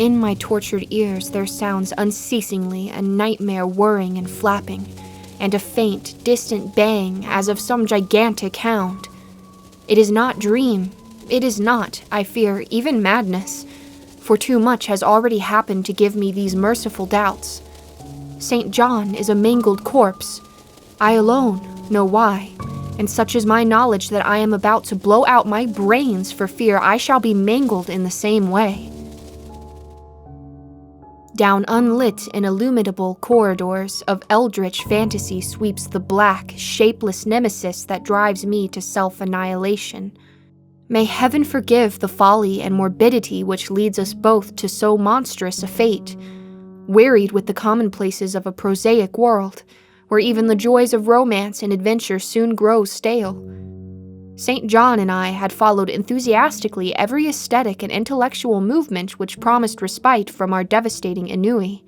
in my tortured ears there sounds unceasingly a nightmare whirring and flapping, and a faint, distant baying as of some gigantic hound. It is not dream. It is not, I fear, even madness, for too much has already happened to give me these merciful doubts. St. John is a mangled corpse. I alone know why, and such is my knowledge that I am about to blow out my brains for fear I shall be mangled in the same way. Down unlit and illuminable corridors of eldritch fantasy sweeps the black, shapeless nemesis that drives me to self-annihilation. May heaven forgive the folly and morbidity which leads us both to so monstrous a fate, wearied with the commonplaces of a prosaic world, where even the joys of romance and adventure soon grow stale. St. John and I had followed enthusiastically every aesthetic and intellectual movement which promised respite from our devastating ennui.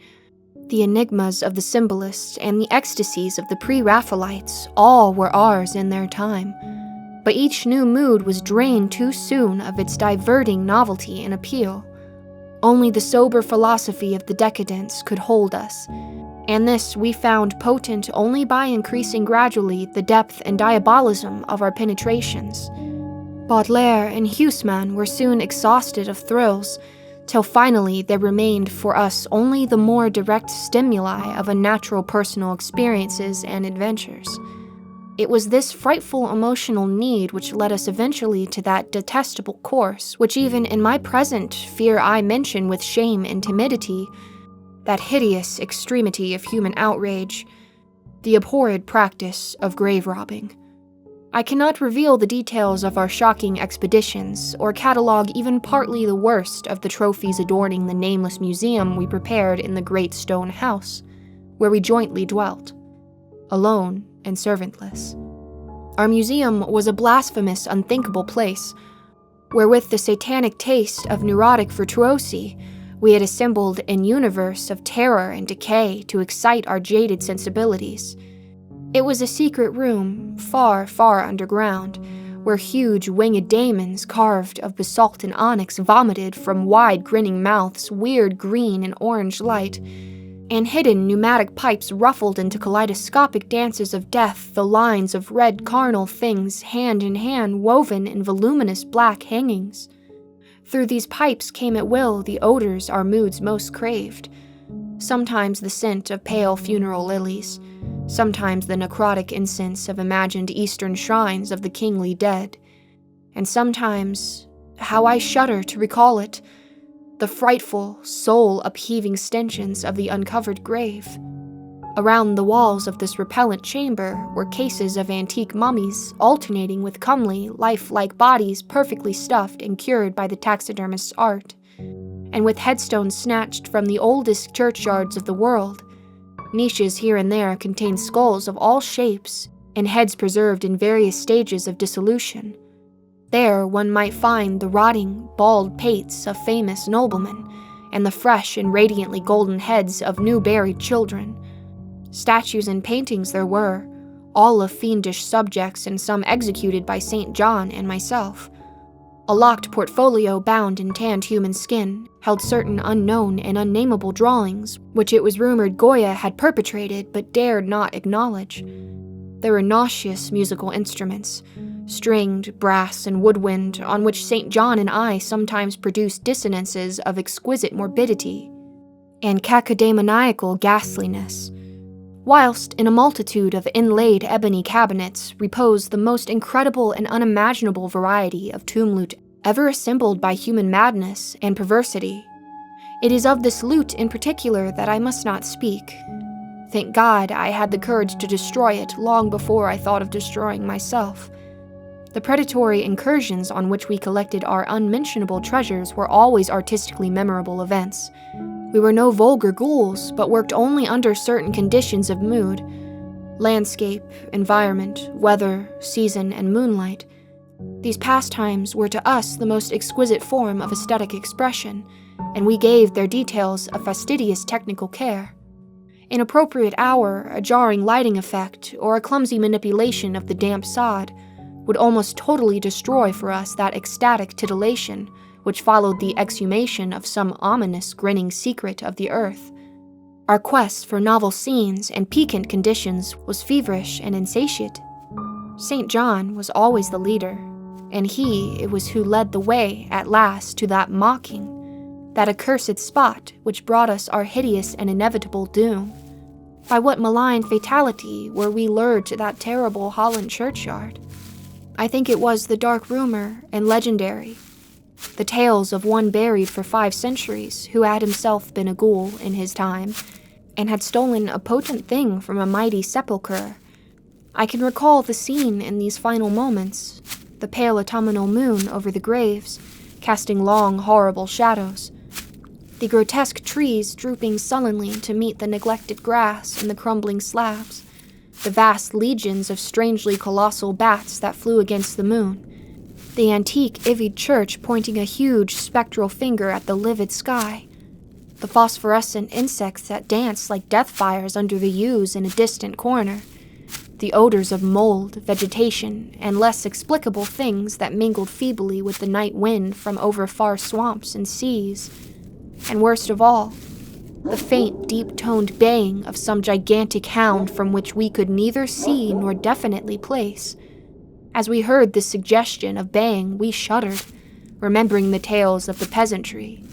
The enigmas of the symbolists and the ecstasies of the pre-Raphaelites, all were ours in their time. But each new mood was drained too soon of its diverting novelty and appeal. Only the sober philosophy of the decadence could hold us, and this we found potent only by increasing gradually the depth and diabolism of our penetrations. Baudelaire and Huysmans were soon exhausted of thrills, till finally there remained for us only the more direct stimuli of unnatural personal experiences and adventures. It was this frightful emotional need which led us eventually to that detestable course, which even in my present fear I mention with shame and timidity, that hideous extremity of human outrage, the abhorred practice of grave robbing. I cannot reveal the details of our shocking expeditions, or catalogue even partly the worst of the trophies adorning the nameless museum we prepared in the great stone house, where we jointly dwelt, alone and servantless. Our museum was a blasphemous, unthinkable place, where with the satanic taste of neurotic virtuosi, we had assembled an universe of terror and decay to excite our jaded sensibilities. It was a secret room, far, far underground, where huge winged daemons carved of basalt and onyx vomited from wide grinning mouths weird green and orange light, and hidden pneumatic pipes ruffled into kaleidoscopic dances of death the lines of red carnal things hand in hand woven in voluminous black hangings. Through these pipes came at will the odors our moods most craved, sometimes the scent of pale funeral lilies, sometimes the necrotic incense of imagined eastern shrines of the kingly dead, and sometimes, how I shudder to recall it, the frightful, soul-upheaving stenches of the uncovered grave. Around the walls of this repellent chamber were cases of antique mummies, alternating with comely, lifelike bodies perfectly stuffed and cured by the taxidermist's art, and with headstones snatched from the oldest churchyards of the world. Niches here and there contained skulls of all shapes, and heads preserved in various stages of dissolution. There one might find the rotting, bald pates of famous noblemen, and the fresh and radiantly golden heads of new-buried children. Statues and paintings there were, all of fiendish subjects and some executed by St. John and myself. A locked portfolio bound in tanned human skin held certain unknown and unnameable drawings, which it was rumored Goya had perpetrated but dared not acknowledge. There were nauseous musical instruments, stringed, brass, and woodwind, on which St. John and I sometimes produced dissonances of exquisite morbidity and cacodemoniacal ghastliness, whilst in a multitude of inlaid ebony cabinets reposed the most incredible and unimaginable variety of tomb loot ever assembled by human madness and perversity. It is of this loot in particular that I must not speak. Thank God I had the courage to destroy it long before I thought of destroying myself. The predatory incursions on which we collected our unmentionable treasures were always artistically memorable events. We were no vulgar ghouls, but worked only under certain conditions of mood: landscape, environment, weather, season, and moonlight. These pastimes were to us the most exquisite form of aesthetic expression, and we gave their details a fastidious technical care. An appropriate hour, a jarring lighting effect, or a clumsy manipulation of the damp sod would almost totally destroy for us that ecstatic titillation which followed the exhumation of some ominous grinning secret of the earth. Our quest for novel scenes and piquant conditions was feverish and insatiate. St. John was always the leader, and he it was who led the way at last to that mocking, that accursed spot which brought us our hideous and inevitable doom. By what malign fatality were we lured to that terrible Holland churchyard? I think it was the dark rumor and legendary, the tales of one buried for 5 centuries who had himself been a ghoul in his time and had stolen a potent thing from a mighty sepulchre. I can recall the scene in these final moments, the pale autumnal moon over the graves, casting long, horrible shadows, the grotesque trees drooping sullenly to meet the neglected grass and the crumbling slabs, the vast legions of strangely colossal bats that flew against the moon, the antique ivied church pointing a huge spectral finger at the livid sky, the phosphorescent insects that danced like death fires under the yews in a distant corner, the odors of mold, vegetation, and less explicable things that mingled feebly with the night wind from over far swamps and seas, and worst of all, the faint, deep-toned baying of some gigantic hound from which we could neither see nor definitely place. As we heard this suggestion of baying, we shuddered, remembering the tales of the peasantry.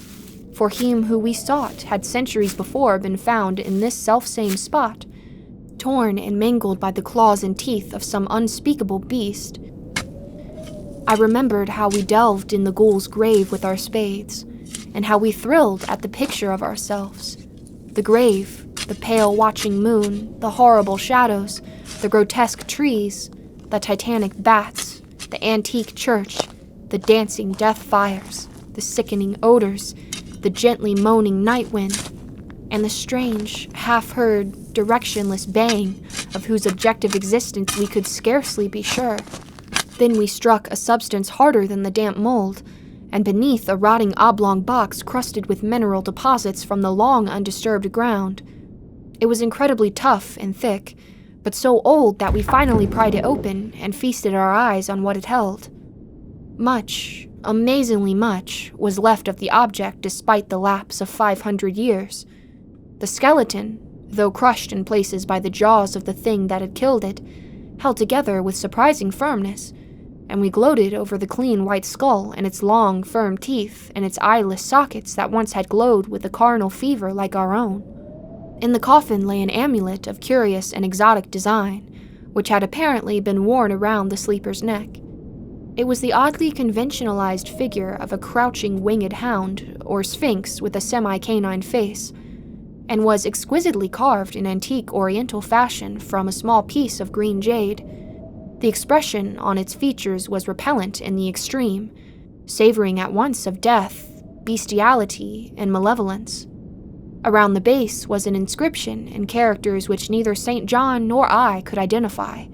For him who we sought had centuries before been found in this selfsame spot, torn and mangled by the claws and teeth of some unspeakable beast. I remembered how we delved in the ghoul's grave with our spades, and how we thrilled at the picture of ourselves. The grave, the pale watching moon, the horrible shadows, the grotesque trees, the titanic bats, the antique church, the dancing death fires, the sickening odors, the gently moaning night wind, and the strange, half-heard, directionless baying of whose objective existence we could scarcely be sure. Then we struck a substance harder than the damp mold, and beneath a rotting oblong box crusted with mineral deposits from the long undisturbed ground. It was incredibly tough and thick, but so old that we finally pried it open and feasted our eyes on what it held. Much, amazingly much, was left of the object despite the lapse of 500 years. The skeleton, though crushed in places by the jaws of the thing that had killed it, held together with surprising firmness, and we gloated over the clean white skull and its long, firm teeth and its eyeless sockets that once had glowed with a carnal fever like our own. In the coffin lay an amulet of curious and exotic design, which had apparently been worn around the sleeper's neck. It was the oddly conventionalized figure of a crouching winged hound or sphinx with a semi-canine face, and was exquisitely carved in antique oriental fashion from a small piece of green jade. The expression on its features was repellent in the extreme, savoring at once of death, bestiality, and malevolence. Around the base was an inscription in characters which neither St. John nor I could identify,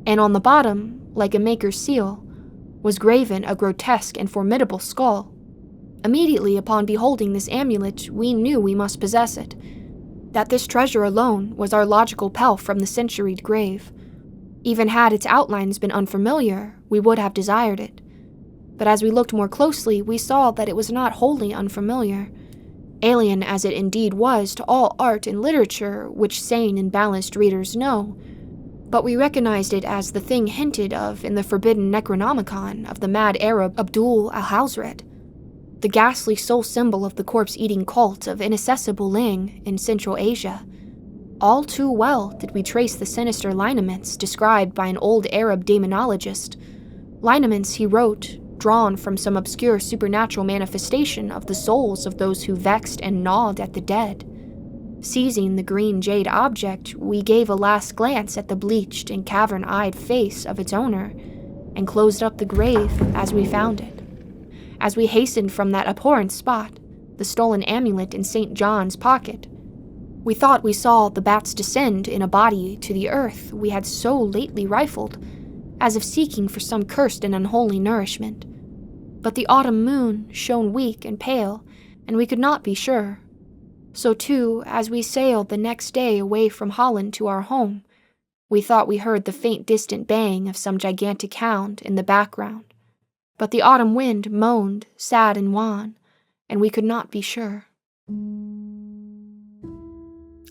and on the bottom, like a maker's seal, was graven a grotesque and formidable skull. Immediately upon beholding this amulet, we knew we must possess it, that this treasure alone was our logical pelf from the centuried grave. Even had its outlines been unfamiliar, we would have desired it. But as we looked more closely, we saw that it was not wholly unfamiliar, alien as it indeed was to all art and literature which sane and balanced readers know. But we recognized it as the thing hinted of in the forbidden Necronomicon of the mad Arab Abdul al-Hawzred, the ghastly sole symbol of the corpse-eating cult of inaccessible Ling in Central Asia. All too well did we trace the sinister lineaments described by an old Arab demonologist, lineaments, he wrote, drawn from some obscure supernatural manifestation of the souls of those who vexed and gnawed at the dead. Seizing the green jade object, we gave a last glance at the bleached and cavern-eyed face of its owner, and closed up the grave as we found it. As we hastened from that abhorrent spot, the stolen amulet in St. John's pocket, we thought we saw the bats descend in a body to the earth we had so lately rifled, as if seeking for some cursed and unholy nourishment. But the autumn moon shone weak and pale, and we could not be sure. So too, as we sailed the next day away from Holland to our home, we thought we heard the faint distant baying of some gigantic hound in the background. But the autumn wind moaned, sad and wan, and we could not be sure.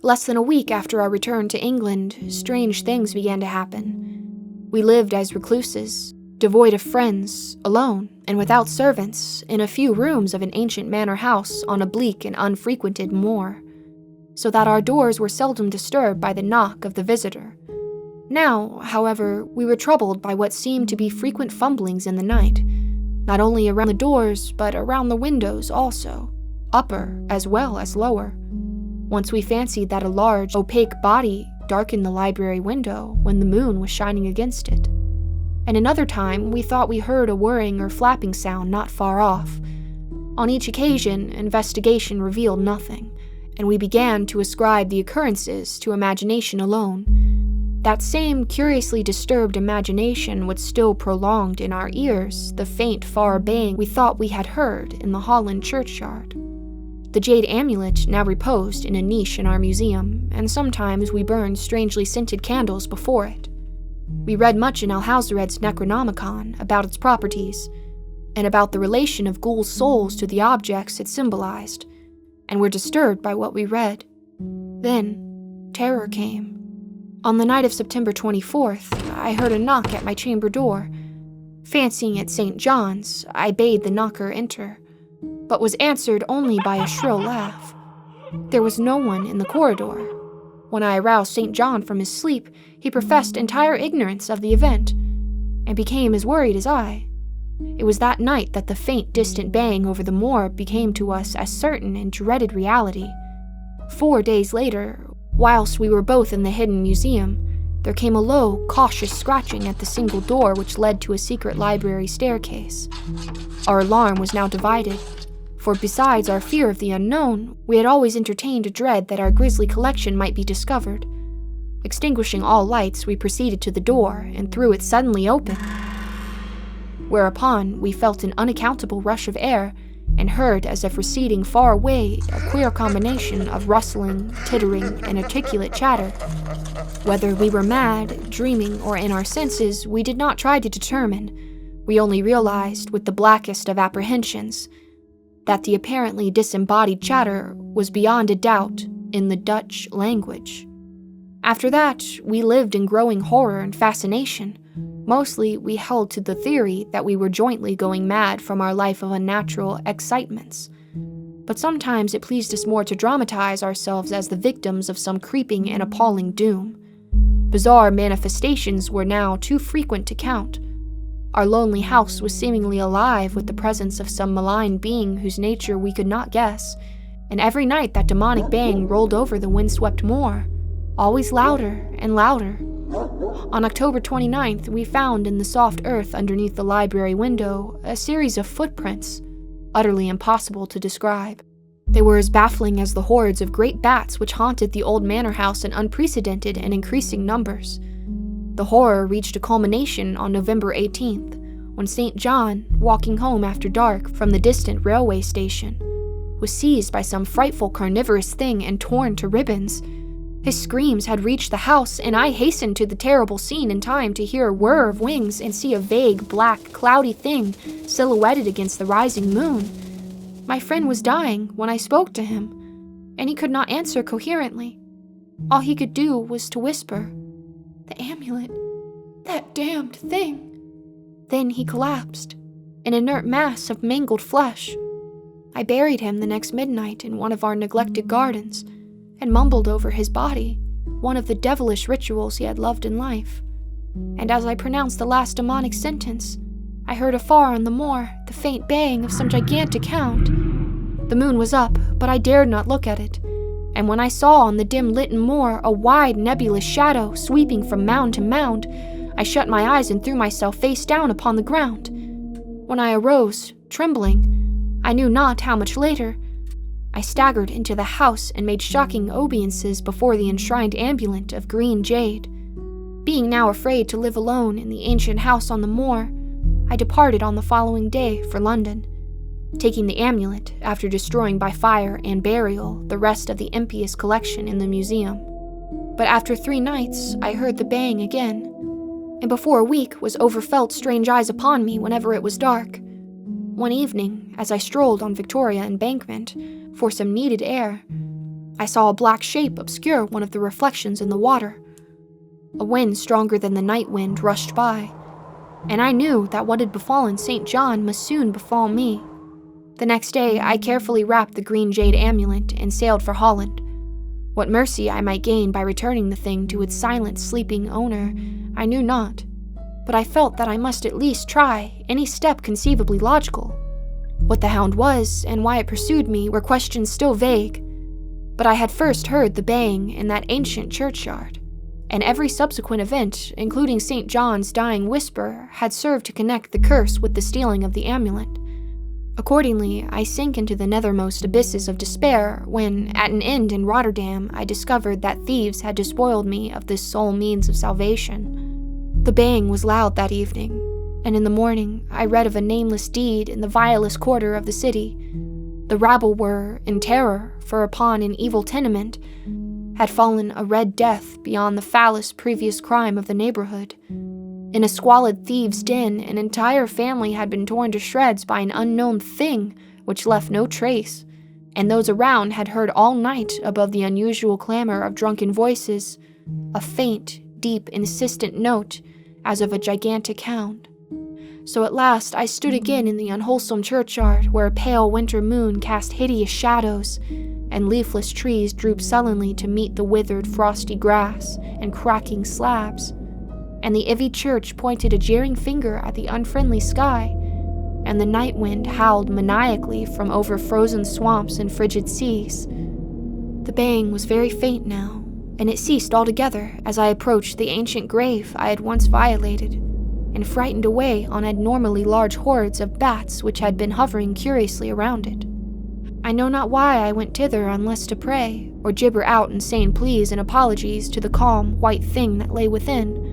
Less than a week after our return to England, strange things began to happen. We lived as recluses, devoid of friends, alone, and without servants, in a few rooms of an ancient manor house on a bleak and unfrequented moor, so that our doors were seldom disturbed by the knock of the visitor. Now, however, we were troubled by what seemed to be frequent fumblings in the night, not only around the doors, but around the windows also, upper as well as lower. Once we fancied that a large, opaque body darkened the library window when the moon was shining against it. And another time, we thought we heard a whirring or flapping sound not far off. On each occasion, investigation revealed nothing, and we began to ascribe the occurrences to imagination alone. That same curiously disturbed imagination which still prolonged in our ears the faint, far baying we thought we had heard in the Holland churchyard. The jade amulet now reposed in a niche in our museum, and sometimes we burned strangely scented candles before it. We read much in Alhazred's Necronomicon about its properties, and about the relation of ghouls' souls to the objects it symbolized, and were disturbed by what we read. Then, terror came. On the night of September 24th, I heard a knock at my chamber door. Fancying it St. John's, I bade the knocker enter, but was answered only by a shrill laugh. There was no one in the corridor. When I aroused St. John from his sleep, he professed entire ignorance of the event, and became as worried as I. It was that night that the faint, distant bang over the moor became to us as certain and dreaded reality. 4 days later, whilst we were both in the hidden museum, there came a low, cautious scratching at the single door which led to a secret library staircase. Our alarm was now divided, for besides our fear of the unknown, we had always entertained a dread that our grisly collection might be discovered. Extinguishing all lights, we proceeded to the door and threw it suddenly open, whereupon we felt an unaccountable rush of air and heard, as if receding far away, a queer combination of rustling, tittering, and articulate chatter. Whether we were mad, dreaming, or in our senses, we did not try to determine. We only realized, with the blackest of apprehensions, that the apparently disembodied chatter was beyond a doubt in the Dutch language. After that, we lived in growing horror and fascination. Mostly, we held to the theory that we were jointly going mad from our life of unnatural excitements. But sometimes it pleased us more to dramatize ourselves as the victims of some creeping and appalling doom. Bizarre manifestations were now too frequent to count. Our lonely house was seemingly alive with the presence of some malign being whose nature we could not guess, and every night that demonic bang rolled over the windswept moor, always louder and louder. On October 29th, we found in the soft earth underneath the library window a series of footprints, utterly impossible to describe. They were as baffling as the hordes of great bats which haunted the old manor house in unprecedented and increasing numbers. The horror reached a culmination on November 18th, when St. John, walking home after dark from the distant railway station, was seized by some frightful carnivorous thing and torn to ribbons. His screams had reached the house, and I hastened to the terrible scene in time to hear a whir of wings and see a vague, black, cloudy thing silhouetted against the rising moon. My friend was dying when I spoke to him, and he could not answer coherently. All he could do was to whisper, "The amulet, that damned thing." Then he collapsed, an inert mass of mangled flesh. I buried him the next midnight in one of our neglected gardens, and mumbled over his body one of the devilish rituals he had loved in life. And as I pronounced the last demonic sentence, I heard afar on the moor the faint baying of some gigantic hound. The moon was up, but I dared not look at it, and when I saw on the dim-lit moor a wide, nebulous shadow sweeping from mound to mound, I shut my eyes and threw myself face down upon the ground. When I arose, trembling, I knew not how much later, I staggered into the house and made shocking obeisances before the enshrined amulet of green jade. Being now afraid to live alone in the ancient house on the moor, I departed on the following day for London, taking the amulet after destroying by fire and burial the rest of the impious collection in the museum. But after 3 nights, I heard the bang again. and before a week was overfelt strange eyes upon me whenever it was dark. One evening, as I strolled on Victoria Embankment for some needed air, I saw a black shape obscure one of the reflections in the water. A wind stronger than the night wind rushed by, and I knew that what had befallen St. John must soon befall me. The next day, I carefully wrapped the green jade amulet and sailed for Holland. What mercy I might gain by returning the thing to its silent, sleeping owner, I knew not, but I felt that I must at least try any step conceivably logical. What the hound was, and why it pursued me, were questions still vague, but I had first heard the baying in that ancient churchyard, and every subsequent event, including St. John's dying whisper, had served to connect the curse with the stealing of the amulet. Accordingly, I sank into the nethermost abysses of despair when, at an inn in Rotterdam, I discovered that thieves had despoiled me of this sole means of salvation. The baying was loud that evening, and in the morning I read of a nameless deed in the vilest quarter of the city. The rabble were in terror, for upon an evil tenement had fallen a red death beyond the foulest previous crime of the neighborhood. In a squalid thieves' den, an entire family had been torn to shreds by an unknown thing which left no trace, and those around had heard all night, above the unusual clamor of drunken voices, a faint, deep, insistent note as of a gigantic hound. So at last I stood again in the unwholesome churchyard, where a pale winter moon cast hideous shadows, and leafless trees drooped sullenly to meet the withered, frosty grass and cracking slabs, and the ivy church pointed a jeering finger at the unfriendly sky, and the night wind howled maniacally from over frozen swamps and frigid seas. The baying was very faint now, and it ceased altogether as I approached the ancient grave I had once violated, and frightened away on abnormally large hordes of bats which had been hovering curiously around it. I know not why I went thither unless to pray, or gibber out insane pleas and apologies to the calm, white thing that lay within.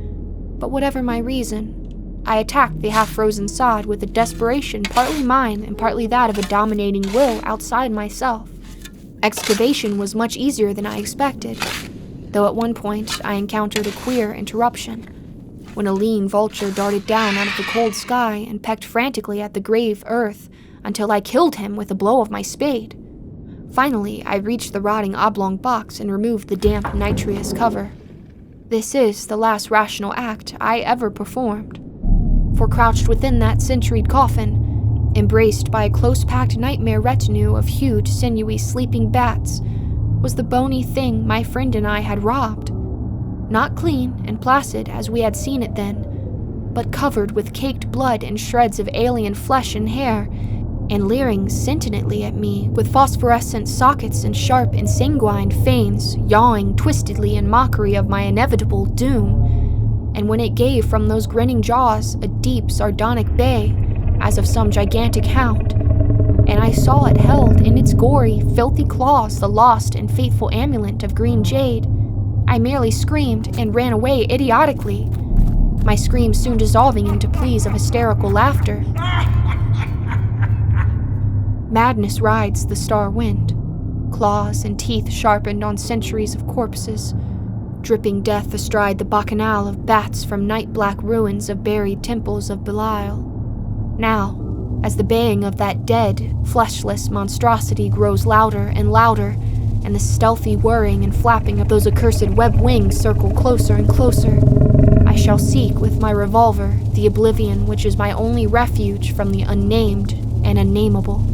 But whatever my reason, I attacked the half-frozen sod with a desperation partly mine and partly that of a dominating will outside myself. Excavation was much easier than I expected, though at one point I encountered a queer interruption, when a lean vulture darted down out of the cold sky and pecked frantically at the grave earth until I killed him with a blow of my spade. Finally, I reached the rotting oblong box and removed the damp nitrous cover. This is the last rational act I ever performed, for crouched within that centuried coffin, embraced by a close-packed nightmare retinue of huge, sinewy, sleeping bats, was the bony thing my friend and I had robbed. Not clean and placid as we had seen it then, but covered with caked blood and shreds of alien flesh and hair, and leering sentiently at me with phosphorescent sockets and sharp, ensanguined fangs, yawing twistedly in mockery of my inevitable doom. And when it gave from those grinning jaws a deep, sardonic bay, as of some gigantic hound, and I saw it held in its gory, filthy claws the lost and fateful amulet of green jade, I merely screamed and ran away idiotically, my scream soon dissolving into pleas of hysterical laughter. Madness rides the star wind, claws and teeth sharpened on centuries of corpses, dripping death astride the bacchanal of bats from night-black ruins of buried temples of Belial. Now, as the baying of that dead, fleshless monstrosity grows louder and louder, and the stealthy whirring and flapping of those accursed web wings circle closer and closer, I shall seek with my revolver the oblivion which is my only refuge from the unnamed and unnameable.